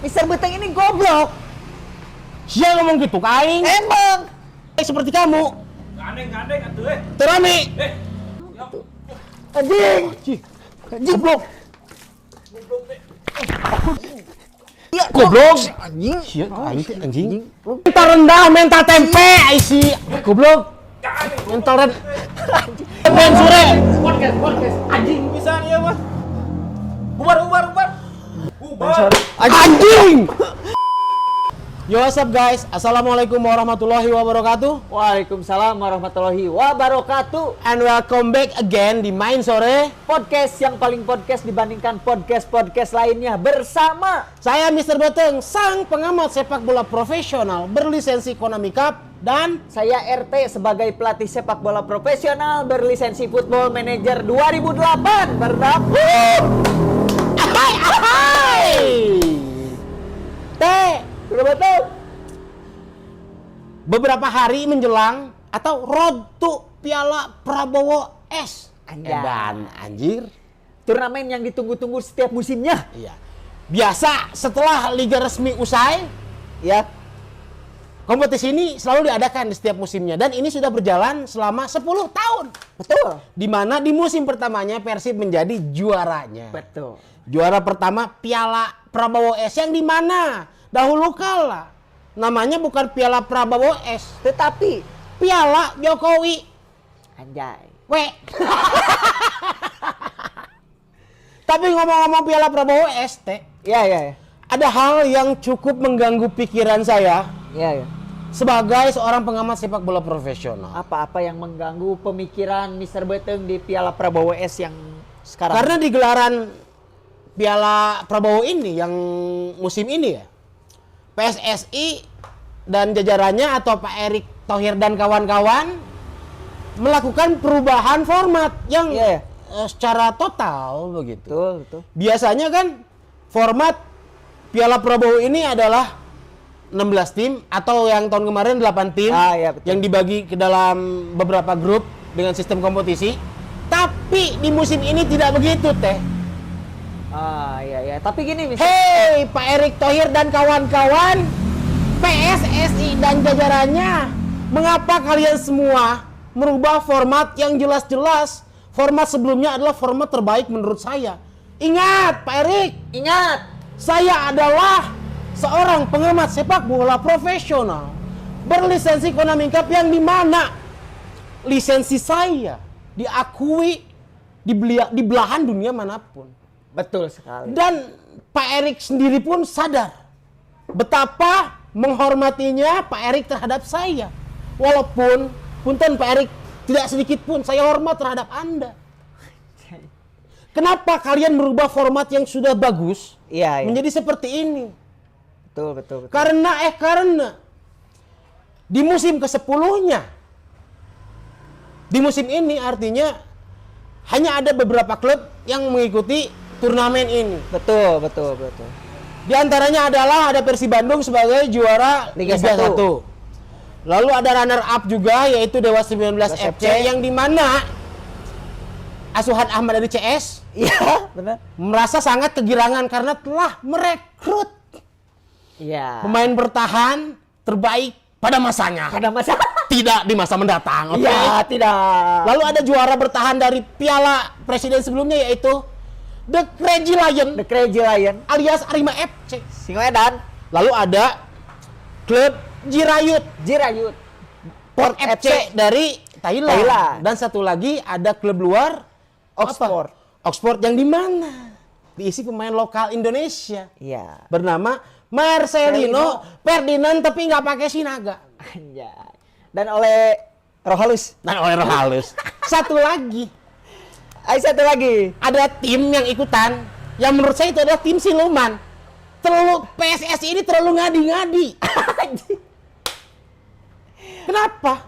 Mister Beteng ini goblok. Siapa ngomong gitu, Kaing? Emang. Seperti kamu. Gandeng atuh Terami. Anjing. Goblok. Iya, Goblok. Anjing. Siap, anjing. Mental rendah, mental tempe, isi. Goblok. Mental rendah. Ben sore. Podcast. Anjing. Bisa ya mah. Bubar. Anjing. Yo, what's up guys? Assalamualaikum warahmatullahi wabarakatuh. Waalaikumsalam warahmatullahi wabarakatuh. And welcome back again di Main Sore. Podcast yang paling podcast dibandingkan podcast lainnya bersama Saya Mr. Beteng, sang pengamat sepak bola profesional berlisensi Konami Cup, dan saya RT sebagai pelatih sepak bola profesional berlisensi Football Manager 2008. ahai. Sudah betul. Beberapa hari menjelang atau road to Piala Prabowo S. Anjay. Dan anjir. Turnamen yang ditunggu-tunggu setiap musimnya. Iya. Biasa setelah liga resmi usai, Ya. kompetisi ini selalu diadakan di setiap musimnya, dan ini sudah berjalan selama 10 tahun. Betul. Di mana di musim pertamanya Persib menjadi juaranya. Betul. Juara pertama Piala Prabowo S, yang di mana dahulu kala namanya bukan Piala Prabowo S, Tetapi Piala Jokowi. anjay. Tapi ngomong-ngomong Piala Prabowo S, Ya. ada hal yang cukup mengganggu pikiran saya Ya. sebagai seorang pengamat sepak bola profesional. Apa-apa yang mengganggu pemikiran Mister Beteng di Piala Prabowo S yang sekarang? Karena di gelaran Piala Prabowo ini yang musim ini ya, PSSI dan jajarannya atau Pak Erick Thohir dan kawan-kawan melakukan perubahan format yang Iya. secara total begitu. Betul. Biasanya kan format Piala Prabowo ini adalah 16 tim atau yang tahun kemarin 8 tim Iya, betul. yang dibagi ke dalam beberapa grup dengan sistem kompetisi. Tapi di musim ini tidak begitu, Iya. Tapi gini, Mister. Hei, Pak Erick Thohir dan kawan-kawan, PSSI dan jajarannya, mengapa kalian semua merubah format yang jelas-jelas format sebelumnya adalah format terbaik menurut saya? Ingat, Pak Erick, Ingat, saya adalah seorang pengamat sepak bola profesional berlisensi Konami Cup, yang dimana lisensi saya diakui di belahan dunia manapun. betul sekali. Dan Pak Erick sendiri pun sadar betapa menghormatinya Pak Erick terhadap saya. Walaupun punten Pak Erick, tidak sedikit pun saya hormat terhadap Anda. Kenapa kalian merubah format yang sudah bagus Iya. menjadi seperti ini? Betul. Karena di musim ke-10-nya, di musim ini artinya hanya ada beberapa klub yang mengikuti turnamen ini. Betul. Di antaranya adalah ada Persib Bandung sebagai juara Liga Liga 1. 1. Lalu ada runner up juga, yaitu Dewa 19 FC, yang dimana asuhan Ahmad dari CS Iya, benar. merasa sangat kegirangan karena telah merekrut Iya. pemain bertahan terbaik pada masanya. Pada masa Tidak di masa mendatang, oke? Iya, tidak. Lalu ada juara bertahan dari Piala Presiden sebelumnya, yaitu The Crazy Lion The Crazy Lion alias Arema FC. Singoedan, Lalu ada klub Jirayut Port FC dari Thailand. Dan satu lagi ada klub luar, Oxford. Oxford, yang dimana diisi pemain lokal Indonesia Iya. bernama Marcelino Ferdinand, tapi nggak pakai Sinaga. Anjay. Dan oleh Rohalus. Nah, oleh halus. Satu lagi, Satu lagi. ada tim yang ikutan yang menurut saya itu adalah tim siluman. PSSI ini terlalu ngadi-ngadi. Kenapa?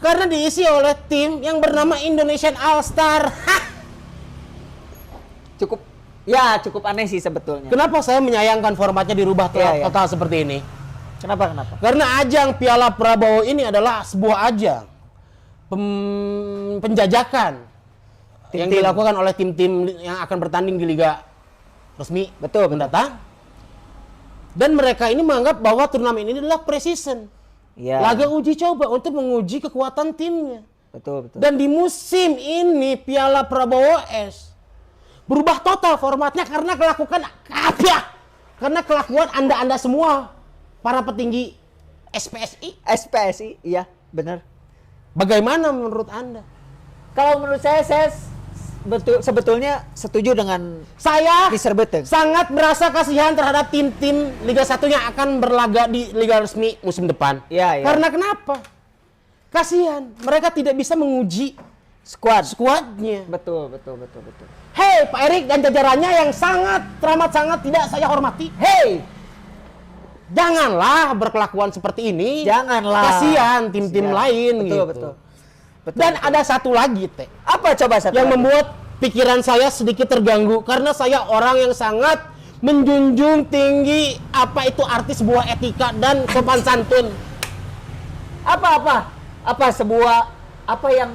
Karena diisi oleh tim yang bernama Indonesian All Star. Cukup aneh sih sebetulnya. Kenapa saya menyayangkan formatnya dirubah Iya. total seperti ini? Kenapa? Karena ajang Piala Prabowo ini adalah sebuah ajang penjajakan yang dilakukan oleh tim-tim yang akan bertanding di liga resmi Betul. mendatang. Dan mereka ini menganggap bahwa turnamen ini adalah pre-season. Iya. Laga uji coba untuk menguji kekuatan timnya. Betul, betul. Dan di musim ini Piala Prabowo S berubah total formatnya karena kelakuan Anda semua para petinggi SPSI. SPSI, iya, benar. Bagaimana menurut Anda? Kalau menurut saya sebetulnya setuju dengan Saya Mr. Beteng. sangat merasa kasihan terhadap tim-tim Liga 1 yang akan berlaga di Liga Resmi musim depan. Iya, iya. Karena kenapa? Kasihan, mereka tidak bisa menguji skuadnya. Betul. Hei, Pak Erik dan jajarannya yang teramat sangat tidak saya hormati. Hey, Janganlah berkelakuan seperti ini. janganlah. Kasihan tim-tim Kasihan. lain Betul, gitu. betul. Dan ada satu lagi, Teh, Apa coba satu yang lagi? membuat pikiran saya sedikit terganggu karena saya orang yang sangat menjunjung tinggi apa itu arti sebuah etika dan sopan santun. Apa yang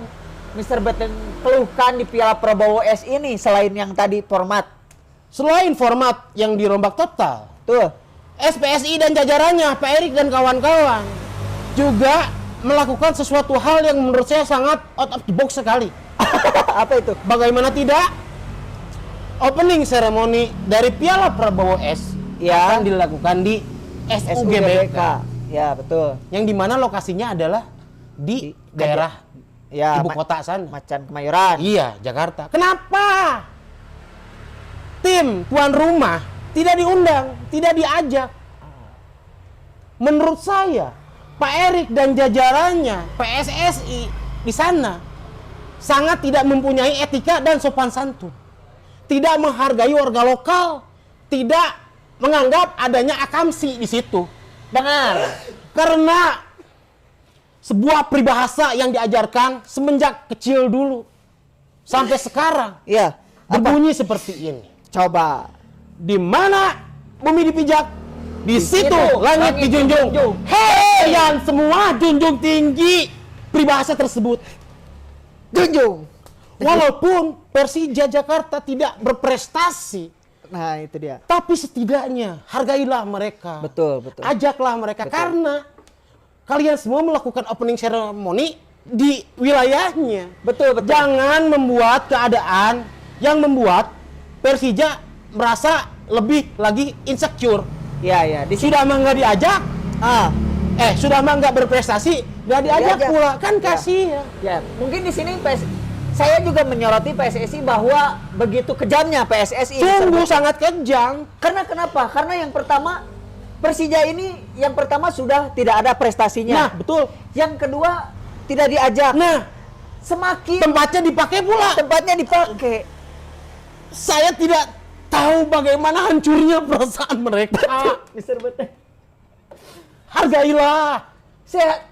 Mr. Beteng keluhkan di Piala Prabowo S ini selain yang tadi format? Selain format yang dirombak total, Tuh. SPSI dan jajarannya, Pak Erik dan kawan-kawan juga melakukan sesuatu hal yang menurut saya sangat out of the box sekali. Apa itu? Bagaimana tidak? Opening ceremony dari Piala Prabowo S Ya. akan dilakukan di SUGBK, Ya, betul. yang dimana lokasinya adalah di daerah Ya, ibu kota sana. Macan Kemayoran. Iya, Jakarta. Kenapa tim tuan rumah tidak diundang, tidak diajak? Menurut saya, Pak Erik dan jajarannya PSSI di sana sangat tidak mempunyai etika dan sopan santun. Tidak menghargai warga lokal, tidak menganggap adanya akamsi di situ. Benar. Karena sebuah peribahasa yang diajarkan semenjak kecil dulu sampai sekarang Iya. berbunyi seperti ini. Coba. Di mana bumi dipijak, di situ situ langit langit dijunjung. dijunjung. Hei, kalian semua junjung tinggi peribahasa tersebut. Junjung. Walaupun Persija Jakarta tidak berprestasi, Nah, itu dia. tapi setidaknya hargailah mereka. Betul, betul. Ajaklah mereka Betul. karena kalian semua melakukan opening ceremony di wilayahnya. Betul, betul. Jangan membuat keadaan yang membuat Persija merasa lebih lagi insecure. Iya, iya. Di sini Sudah mah nggak diajak, sudah mah nggak berprestasi, nggak diajak Diajak. pula, kan Ya. kasihan. ya, mungkin di sini saya juga menyoroti PSSI bahwa begitu kejamnya PSSI. Sungguh sangat kejam. Karena kenapa? Karena yang pertama Persija ini yang pertama sudah tidak ada prestasinya. Nah, betul. Yang kedua tidak diajak. Nah, Semakin tempatnya dipakai pula. tempatnya dipakai. Saya tidak tahu bagaimana hancurnya perasaan mereka. Mr. Beteng. Hargailah. Saya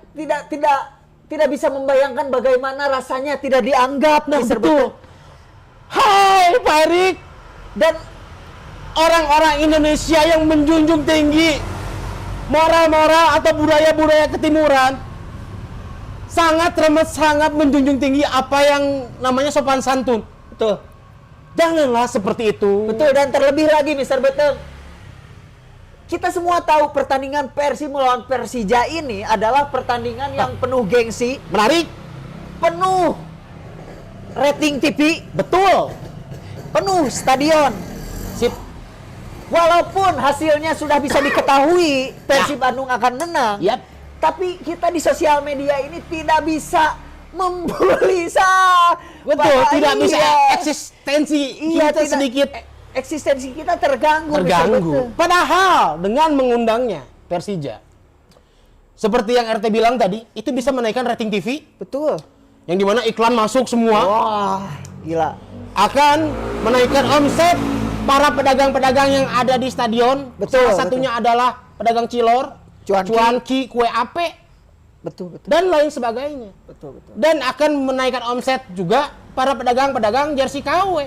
tidak bisa membayangkan bagaimana rasanya tidak dianggap. Nah, Mr. betul. Beteng. Hai Pak Erik Dan orang-orang Indonesia yang menjunjung tinggi moral-moral atau budaya-budaya ketimuran, sangat menjunjung tinggi apa yang namanya sopan santun. betul. Janganlah seperti itu. Betul, dan terlebih lagi Mr. Beteng, kita semua tahu pertandingan Persib melawan Persija ini adalah pertandingan yang penuh gengsi, Menarik. penuh rating TV, Betul. penuh stadion. Sip. Walaupun hasilnya sudah bisa diketahui Persib Bandung akan menang, Yap. tapi kita di sosial media ini tidak bisa membuli Betul, Pak, tidak iya. bisa eksistensi Iya, kita tidak. sedikit Eksistensi kita terganggu. Mr. terganggu. Beteng. Padahal dengan mengundangnya Persija, seperti yang RT bilang tadi, itu bisa menaikkan rating TV, Betul. yang dimana iklan masuk semua, Wah, gila. akan menaikkan omset para pedagang-pedagang yang ada di stadion. Betul, Salah satunya adalah pedagang cilor, cuanki, kue ape, Betul. dan lain sebagainya. Betul. Dan akan menaikkan omset juga para pedagang-pedagang jersey KW.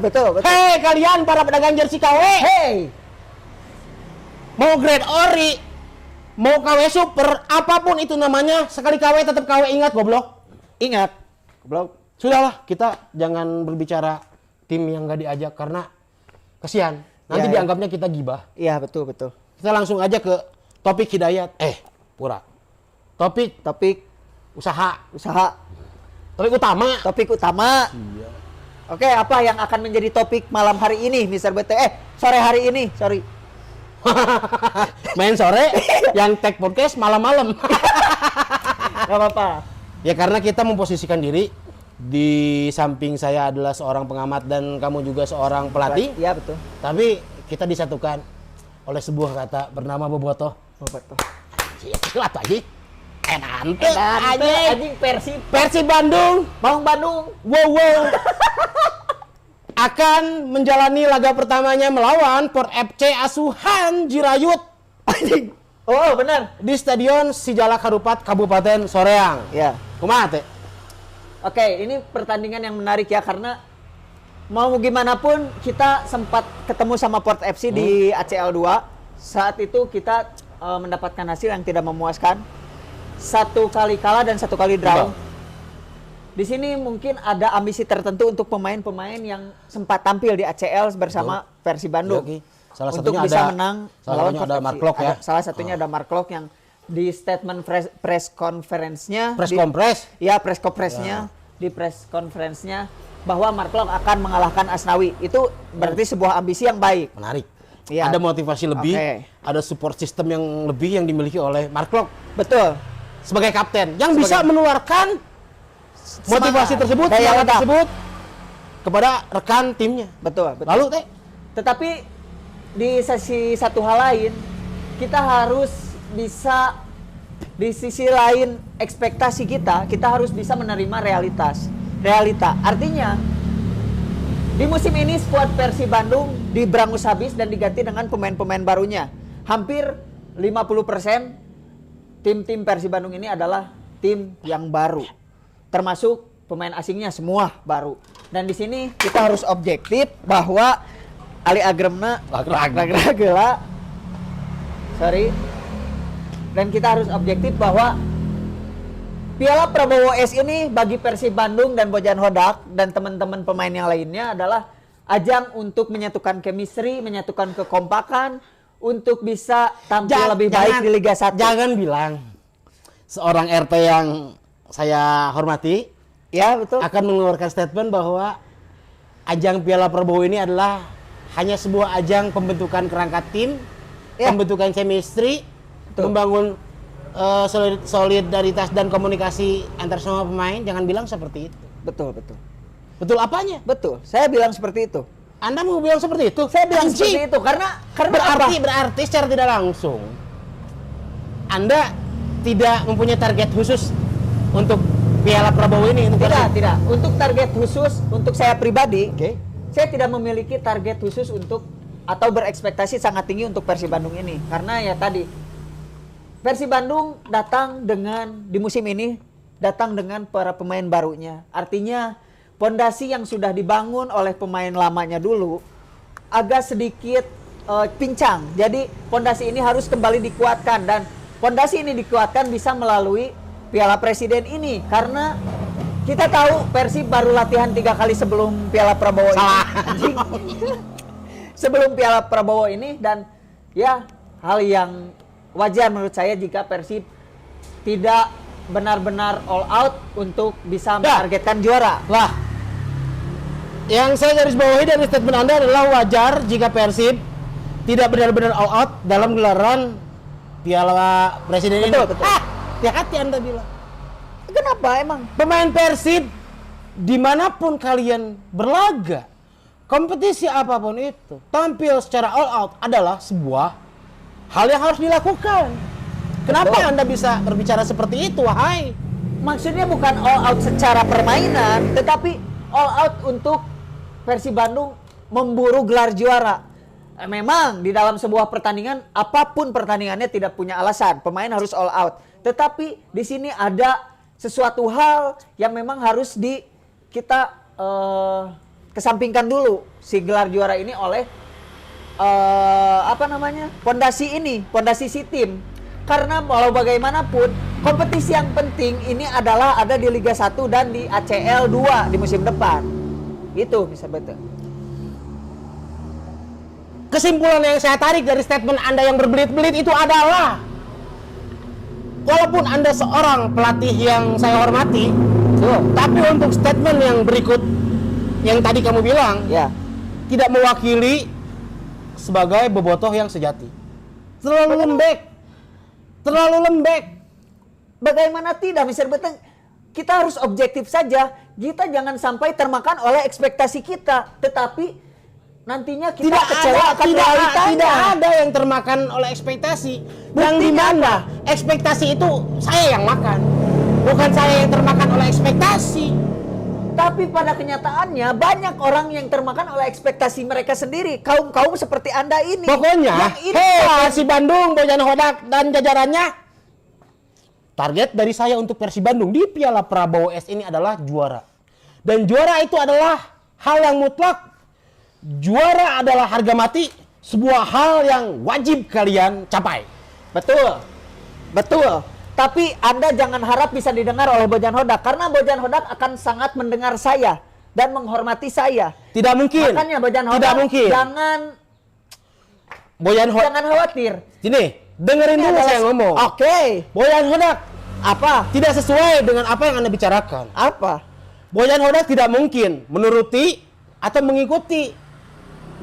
Betul. Hei kalian para pedagang jersey KW, Hey, mau grade ori, mau KW super, apapun itu namanya, sekali KW tetap KW, ingat goblok. ingat. Goblok. Sudahlah, kita jangan berbicara tim yang nggak diajak karena kasihan. Nanti Ya, ya. dianggapnya kita gibah. Iya, betul. Kita langsung aja ke topik Hidayat. Pura. Topik Topik usaha. Topik utama. Iya. Oke, apa yang akan menjadi topik malam hari ini, Mr. BT? Sore hari ini, sorry. Main sore, yang tag podcast malam-malam. Gak apa-apa. Ya karena kita memposisikan diri di samping saya adalah seorang pengamat dan kamu juga seorang pelatih. Iya, betul. Tapi kita disatukan oleh sebuah kata bernama bobotoh. Bobotoh. Silat lagi. Enante Anjing Persib Bandung, Maung Bandung. wow. Akan menjalani laga pertamanya melawan Port FC Asuhan Jirayut. Anjing. Oh, benar. Di Stadion Sijalak Harupat Kabupaten Soreang. Ya. Kumaha teh? Oke, ini pertandingan yang menarik ya karena mau gimana pun kita sempat ketemu sama Port FC di ACL 2. Saat itu kita mendapatkan hasil yang tidak memuaskan. 1 kali kalah dan 1 kali draw. Di sini mungkin ada ambisi tertentu untuk pemain-pemain yang sempat tampil di ACL bersama Persib Bandung. Oke. Salah Untuk satunya bisa ada- menang salah melawan satunya Port ada FC. Mark Lok ya. Salah satunya ada Mark Lok yang di statement press conference-nya Press di- kompres. Ya, press conference-nya di press conference-nya bahwa Mark Lok akan mengalahkan Asnawi. Itu berarti sebuah ambisi yang baik. Menarik. Iya. Ada motivasi lebih, Oke. ada support system yang lebih yang dimiliki oleh Mark Lok Betul. sebagai kapten yang Sebagai- bisa menularkan motivasi Semangat, tersebut, daya semangat ledak. tersebut kepada rekan timnya. Betul. Lalu teh Tetapi di sisi satu hal lain, kita harus bisa di sisi lain ekspektasi kita harus bisa menerima realita. Artinya di musim ini skuad Persib Bandung diberangus habis dan diganti dengan pemain-pemain barunya. Hampir 50% tim-tim Persib Bandung ini adalah tim yang baru. Termasuk pemain asingnya semua baru. Dan di sini kita harus objektif bahwa Ali Agremna Ragragela. Sorry. Dan kita harus objektif bahwa Piala Prabowo S ini bagi Persib Bandung dan Bojan Hodak dan teman-teman pemain yang lainnya adalah ajang untuk menyatukan chemistry, menyatukan kekompakan untuk bisa tampil lebih baik di Liga 1. Jangan bilang seorang RT yang saya hormati Ya, betul. akan mengeluarkan statement bahwa ajang Piala Prabowo ini adalah hanya sebuah ajang pembentukan kerangka tim, Ya. pembentukan chemistry, Betul. membangun solidaritas dan komunikasi antar semua pemain. Jangan bilang seperti itu. Betul. Betul apanya? Betul. Saya bilang seperti itu. Anda mau bilang seperti itu? Saya bilang Anjing. seperti itu karena Berarti secara tidak langsung Anda tidak mempunyai target khusus untuk Piala Prabowo ini untuk tidak. Untuk target khusus untuk saya pribadi, Oke. saya tidak memiliki target khusus untuk atau berekspektasi sangat tinggi untuk Persib Bandung ini. Karena ya tadi Persib Bandung datang di musim ini datang dengan para pemain barunya. Artinya pondasi yang sudah dibangun oleh pemain lamanya dulu agak sedikit pincang. Jadi pondasi ini harus kembali dikuatkan dan pondasi ini dikuatkan bisa melalui Piala Presiden ini karena kita tahu Persib baru latihan 3 kali sebelum Piala Prabowo ini. Anjing. Sebelum Piala Prabowo ini dan ya hal yang wajar menurut saya jika Persib tidak benar-benar all out untuk bisa menargetkan juara. Lah, yang saya garis bawahi dari statement Anda adalah wajar jika Persib tidak benar-benar all out dalam gelaran Piala Presiden ini. Betul. Hati-hati Anda bilang. Kenapa emang? Pemain Persib dimanapun kalian berlaga, kompetisi apapun itu, tampil secara all out adalah sebuah hal yang harus dilakukan. Kenapa Betul. Anda bisa berbicara seperti itu, wahai? Maksudnya bukan all out secara permainan, tetapi all out untuk Persib Bandung memburu gelar juara. Memang di dalam sebuah pertandingan, apapun pertandingannya tidak punya alasan. Pemain harus all out. Tetapi di sini ada sesuatu hal yang memang harus kita kesampingkan dulu si gelar juara ini oleh pondasi si tim. Karena walau bagaimanapun kompetisi yang penting ini adalah ada di Liga 1 dan di ACL 2 di musim depan. Itu bisa betul. kesimpulan yang saya tarik dari statement Anda yang berbelit-belit itu adalah walaupun Anda seorang pelatih yang saya hormati, tapi untuk statement yang berikut yang tadi kamu bilang Ya. tidak mewakili sebagai bobotoh yang sejati. Terlalu lembek. Terlalu lembek. Bagaimana tidak, Mr. Beteng? Kita harus objektif saja. Kita jangan sampai termakan oleh ekspektasi kita, tetapi nantinya kita kecewa akan realitanya. Tidak ada yang termakan oleh ekspektasi. Yang di mana ekspektasi itu saya yang makan, bukan saya yang termakan oleh ekspektasi. Tapi pada kenyataannya banyak orang yang termakan oleh ekspektasi mereka sendiri. Kaum-kaum seperti Anda ini. Pokoknya, yang hei Persib Bandung, Bojan Hodak dan jajarannya, target dari saya untuk Persib Bandung di Piala Prabowo S ini adalah juara. Dan juara itu adalah hal yang mutlak. Juara adalah harga mati, sebuah hal yang wajib kalian capai. Betul. Betul. Tapi Anda jangan harap bisa didengar oleh Bojan Hodak, karena Bojan Hodak akan sangat mendengar saya dan menghormati saya. Tidak mungkin. Makanya Bojan Hodak Tidak mungkin. jangan khawatir. Sini, dengerin Ini dulu adalah- saya ngomong. Oke. Bojan Hodak Apa? tidak sesuai dengan apa yang Anda bicarakan. Apa? Bojan Hodak tidak mungkin menuruti atau mengikuti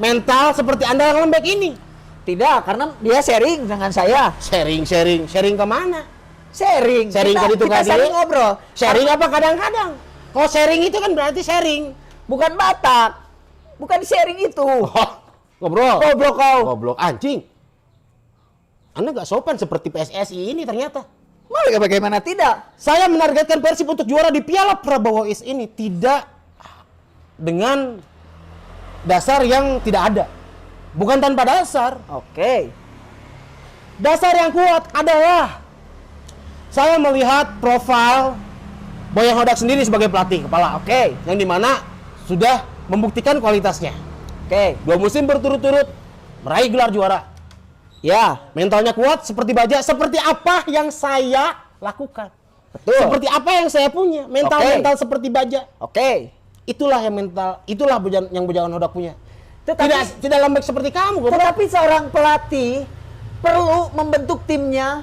mental seperti Anda yang lembek ini. Tidak, karena dia sharing dengan saya. Sharing kemana? Sharing Sharing kita, tadi kita saling ngobrol. Sharing apa kadang-kadang? Kalau sharing itu kan berarti sharing. Bukan Batak. Bukan sharing itu. Oh, ngobrol. Goblok kau. Goblok anjing. Anda nggak sopan seperti PSSI ini ternyata. Mau bagaimana tidak? Saya menargetkan Persib untuk juara di Piala Prabowo Is ini tidak dengan dasar yang tidak ada. Bukan tanpa dasar. Oke. Dasar yang kuat adalah saya melihat profil Boyan Hodak sendiri sebagai pelatih kepala. Oke. Yang dimana sudah membuktikan kualitasnya. Oke. 2 musim berturut-turut meraih gelar juara. Ya. Mentalnya kuat seperti baja, seperti apa yang saya lakukan. Betul. Seperti apa yang saya punya, mental seperti baja. Oke. Itulah yang mental, itulah yang Bojan Hodak punya. Tetapi Tidak lembek seperti kamu, goblok. Tetapi seorang pelatih perlu membentuk timnya,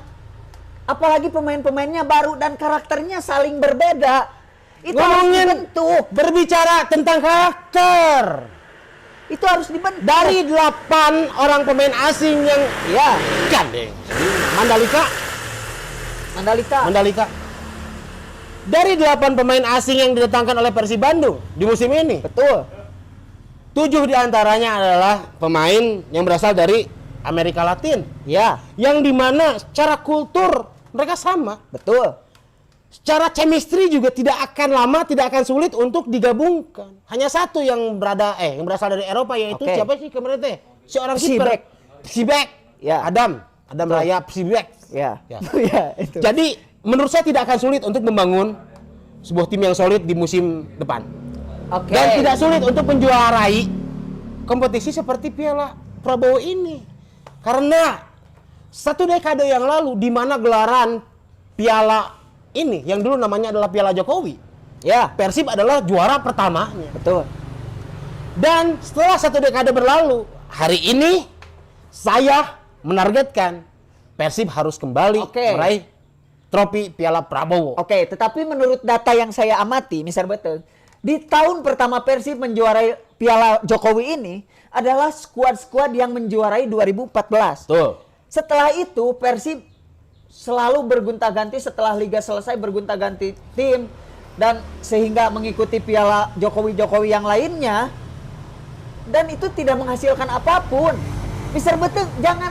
apalagi pemain-pemainnya baru dan karakternya saling berbeda. Itu harus Ngomongin dibentuk. berbicara tentang karakter. Itu harus dibentuk. Dari 8 orang pemain asing yang ya, gandeng. Mandalika. Dari 8 pemain asing yang didatangkan oleh Persib Bandung di musim ini, betul. 7 diantaranya adalah pemain yang berasal dari Amerika Latin. Ya, Yang dimana secara kultur mereka sama. betul. Secara chemistry juga tidak akan lama, tidak akan sulit untuk digabungkan. Hanya satu yang berasal dari Eropa, yaitu Oke. siapa sih kemarin teh? Seorang Psibek. Psibek. Ya. Adam Raya Psibek. Ya. Ya. Ya, itu. Jadi menurut saya tidak akan sulit untuk membangun sebuah tim yang solid di musim depan. Oke. Dan tidak sulit untuk menjuarai kompetisi seperti Piala Prabowo ini. Karena 1 dekade yang lalu di mana gelaran Piala ini yang dulu namanya adalah Piala Jokowi, Ya, Persib adalah juara pertamanya. betul. Dan setelah 1 dekade berlalu, hari ini saya menargetkan Persib harus kembali Oke. meraih trofi Piala Prabowo. Oke, tetapi menurut data yang saya amati, Mr. Betul, di tahun pertama Persib menjuarai Piala Jokowi ini adalah skuad-skuad yang menjuarai 2014. Tuh. Setelah itu Persib selalu bergonta-ganti, setelah liga selesai bergonta-ganti tim, dan sehingga mengikuti Piala Jokowi-Jokowi yang lainnya, dan itu tidak menghasilkan apapun. Mr. Beteng, jangan.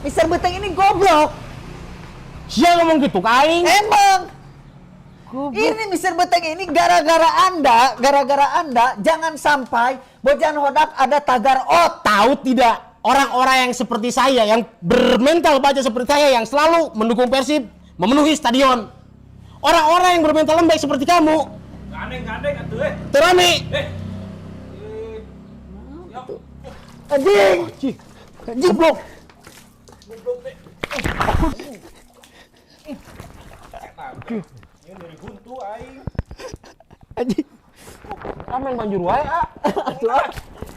Mr. Beteng ini goblok. Siapa ngomong gitu, kaing? Emang. Ini Mr. Beteng ini gara-gara Anda jangan sampai Bojan Hodak ada tagar Tahu tidak? Orang-orang yang seperti saya, yang bermental baja seperti saya, yang selalu mendukung Persib, memenuhi stadion. Orang-orang yang bermental lembek seperti kamu, Gandeng atuh Terami. anjing. Anjing blok. Ini dari buntu aing. Anjing. Kamu yang banjur wae, ah. Atuh, ah.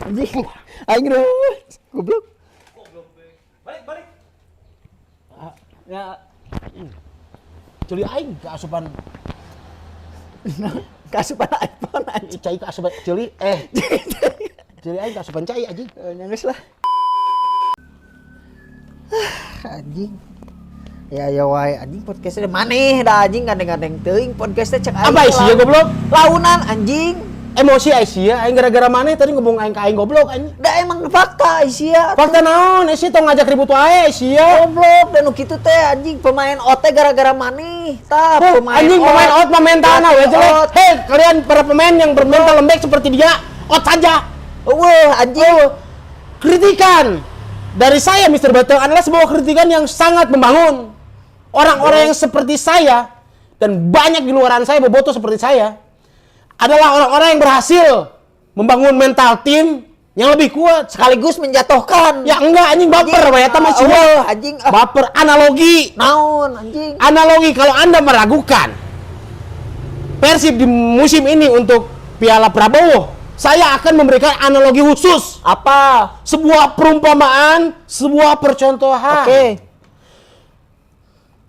Anjing. Aing geus. Goblok. Balik. Ya, Culi aing keasupan kasupan iPhone anjing. cai keasupan culi culi aing keasupan cai anjing. Nyangges lah. Anjing. Ya wae anjing podcastnya maneh dah anjing gandeng-gandeng teuing podcastnya cek aing. Apa isi ya goblok? Launan anjing. Emosi Aisyah, aing gara-gara maneh tadi ngomong aing ka aing goblok anjing. Da emang fakta Aisyah. Fakta naon? Aisyah tong ngajak ribut wae Aisyah. Goblok dan nu kitu teh anjing pemain OT gara-gara maneh. Tah Anjing pemain out mah mentalna we jelek. Out. Hei, kalian para pemain yang bermental lembek seperti dia, out saja. Eueuh anjing. Kritikan dari saya Mr. Batang adalah sebuah kritikan yang sangat membangun. Orang-orang yang seperti saya dan banyak di luaran saya bobotoh seperti saya adalah orang-orang yang berhasil membangun mental tim yang lebih kuat. Sekaligus menjatuhkan. Ya enggak anjing baper we eta mah sia. Anjing Baper analogi. naon anjing. Analogi kalau Anda meragukan Persib di musim ini untuk Piala Prabowo, saya akan memberikan analogi khusus. Apa? Sebuah perumpamaan, sebuah percontohan. Oke.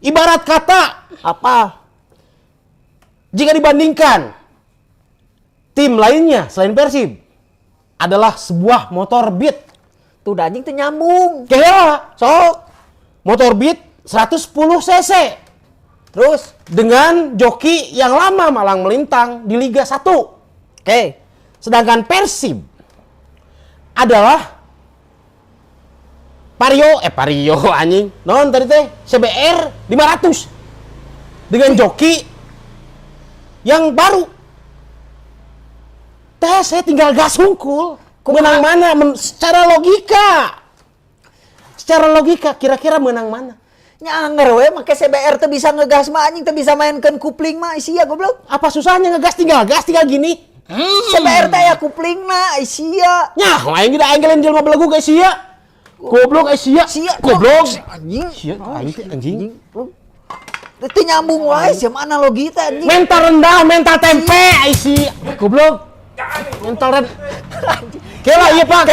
Ibarat kata, Apa? jika dibandingkan tim lainnya selain Persib adalah sebuah motor Beat. Tuh da anjing teh nyambung. Kayak sok motor Beat 110 cc Terus, dengan joki yang lama malang melintang di Liga 1. oke. Sedangkan Persib adalah Vario anjing. Non tadi teh CBR 500 dengan joki yang baru. Teh saya tinggal gas hungkul. Menang mana? Secara logika. Secara logika kira-kira menang mana? Nyanger we make CBR teh bisa ngegas mah anjing teh bisa mainkeun kupling mah sia goblok. Apa susahnya ngegas tinggal gini? CBR teh aya kuplingna sia. Nyah, lain kita angelin jelma belagu guys sia. Goblok sia. Sia Goblok. anjing. Sia anjing. Teu nyambung wae sia mah analogi teh anjing. Mental rendah, mental tempe sia. Goblok. Mental rendah. Kela ieu Pak,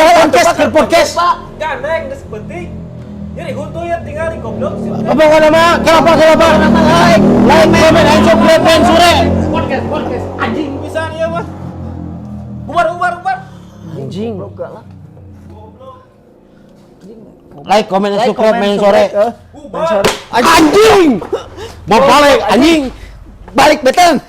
podcast. Pak. Gandeng geus penting. Jadi huntu ya tinggal di goblok. Apa nama? Kenapa? Lain komen aing sok lepen sore. Podcast. Anjing bisa ieu mah. Bubar. Anjing. Enggak lah. Like, komen, Like, subscribe, komen, main sore. Bubar. Anjing. Mau balik anjing. Balik beteng.